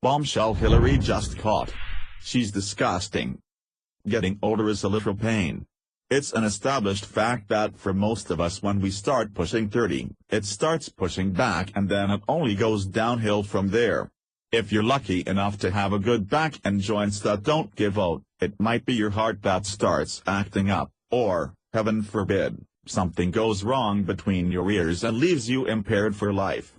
Bombshell Hillary just caught. She's disgusting. Getting older is a literal pain. It's an established fact that for most of us when we start pushing 30, it starts pushing back and then it only goes downhill from there. If you're lucky enough to have a good back and joints that don't give out, it might be your heart that starts acting up, or, heaven forbid, something goes wrong between your ears and leaves you impaired for life.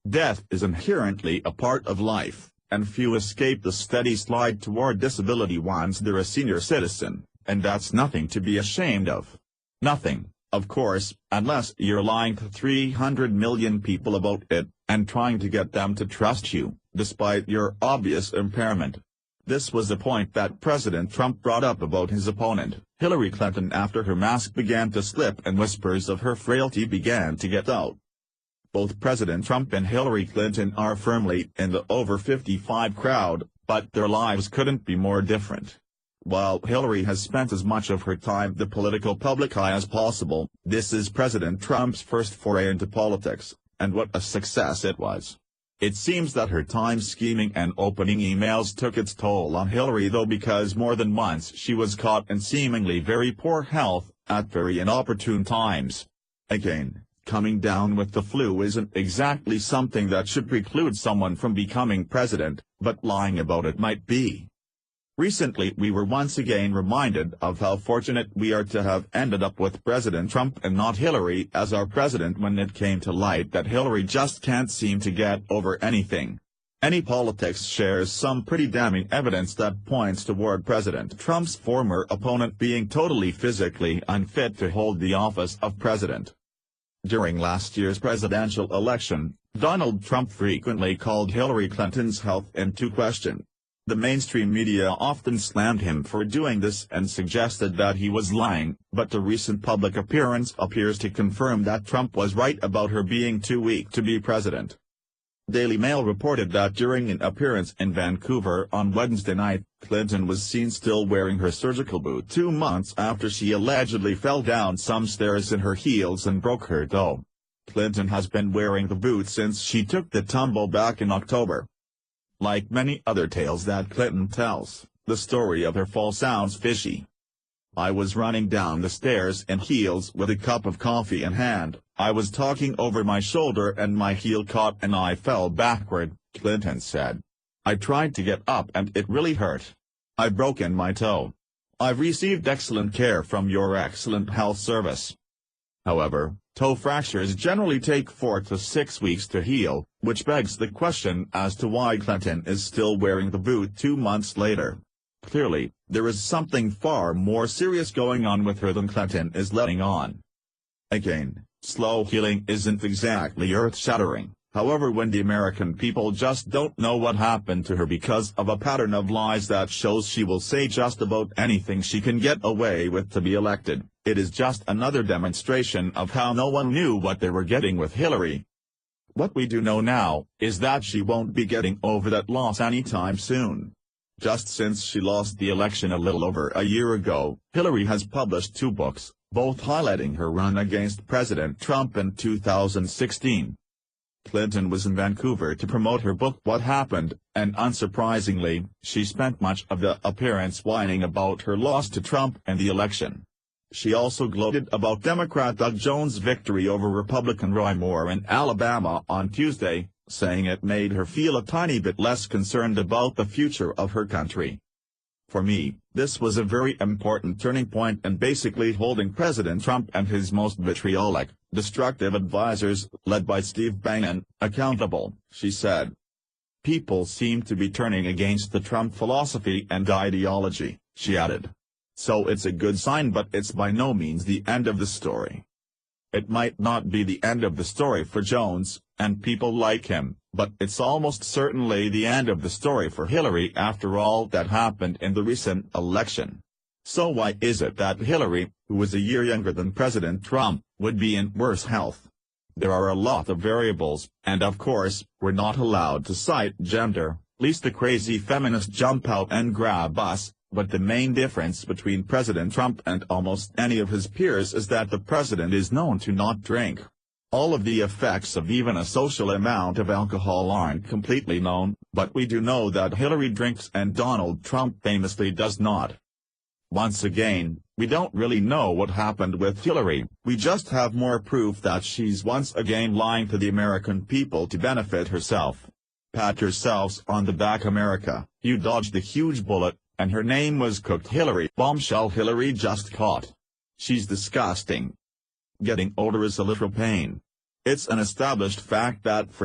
Death is inherently a part of life, and few escape the steady slide toward disability once they're a senior citizen, and that's nothing to be ashamed of. Nothing, of course, unless you're lying to 300 million people about it, and trying to get them to trust you, despite your obvious impairment. This was a point that President Trump brought up about his opponent, Hillary Clinton, after her mask began to slip and whispers of her frailty began to get out. Both President Trump and Hillary Clinton are firmly in the over 55 crowd, but their lives couldn't be more different. While Hillary has spent as much of her time in the political public eye as possible, this is President Trump's first foray into politics, and what a success it was. It seems that her time scheming and opening emails took its toll on Hillary, though, because more than once she was caught in seemingly very poor health, at very inopportune times. Again, coming down with the flu isn't exactly something that should preclude someone from becoming president, but lying about it might be. Recently we were once again reminded of how fortunate we are to have ended up with President Trump and not Hillary as our president when it came to light that Hillary just can't seem to get over anything. Any politics shares some pretty damning evidence that points toward President Trump's former opponent being totally physically unfit to hold the office of president. During last year's presidential election, Donald Trump frequently called Hillary Clinton's health into question. The mainstream media often slammed him for doing this and suggested that he was lying, but the recent public appearance appears to confirm that Trump was right about her being too weak to be president. Daily Mail reported that during an appearance in Vancouver on Wednesday night, Clinton was seen still wearing her surgical boot 2 months after she allegedly fell down some stairs in her heels and broke her toe. Clinton has been wearing the boot since she took the tumble back in October. Like many other tales that Clinton tells, the story of her fall sounds fishy. "I was running down the stairs in heels with a cup of coffee in hand, I was talking over my shoulder and my heel caught and I fell backward," Clinton said. "I tried to get up and it really hurt. I've broken my toe. I've received excellent care from your excellent health service." However, toe fractures generally take 4 to 6 weeks to heal, which begs the question as to why Clinton is still wearing the boot 2 months later. Clearly, there is something far more serious going on with her than Clinton is letting on. Again, slow healing isn't exactly earth-shattering, however, when the American people just don't know what happened to her because of a pattern of lies that shows she will say just about anything she can get away with to be elected, it is just another demonstration of how no one knew what they were getting with Hillary. What we do know now is that she won't be getting over that loss anytime soon. Just since she lost the election a little over a year ago, Hillary has published 2 books, both highlighting her run against President Trump in 2016. Clinton was in Vancouver to promote her book What Happened, and unsurprisingly, she spent much of the appearance whining about her loss to Trump and the election. She also gloated about Democrat Doug Jones' victory over Republican Roy Moore in Alabama on Tuesday, saying it made her feel a tiny bit less concerned about the future of her country. "For me, this was a very important turning point in basically holding President Trump and his most vitriolic, destructive advisors, led by Steve Bannon, accountable," she said. "People seem to be turning against the Trump philosophy and ideology," she added. "So it's a good sign, but it's by no means the end of the story." It might not be the end of the story for Jones, and people like him, but it's almost certainly the end of the story for Hillary after all that happened in the recent election. So why is it that Hillary, who was a year younger than President Trump, would be in worse health? There are a lot of variables, and of course, we're not allowed to cite gender, lest the crazy feminists jump out and grab us. But the main difference between President Trump and almost any of his peers is that the president is known to not drink. All of the effects of even a social amount of alcohol aren't completely known, but we do know that Hillary drinks and Donald Trump famously does not. Once again, we don't really know what happened with Hillary, we just have more proof that she's once again lying to the American people to benefit herself. Pat yourselves on the back, America, you dodged a huge bullet, and her name was Cooked Hillary. Bombshell: Hillary just caught. She's disgusting. Getting older is a literal pain. It's an established fact that for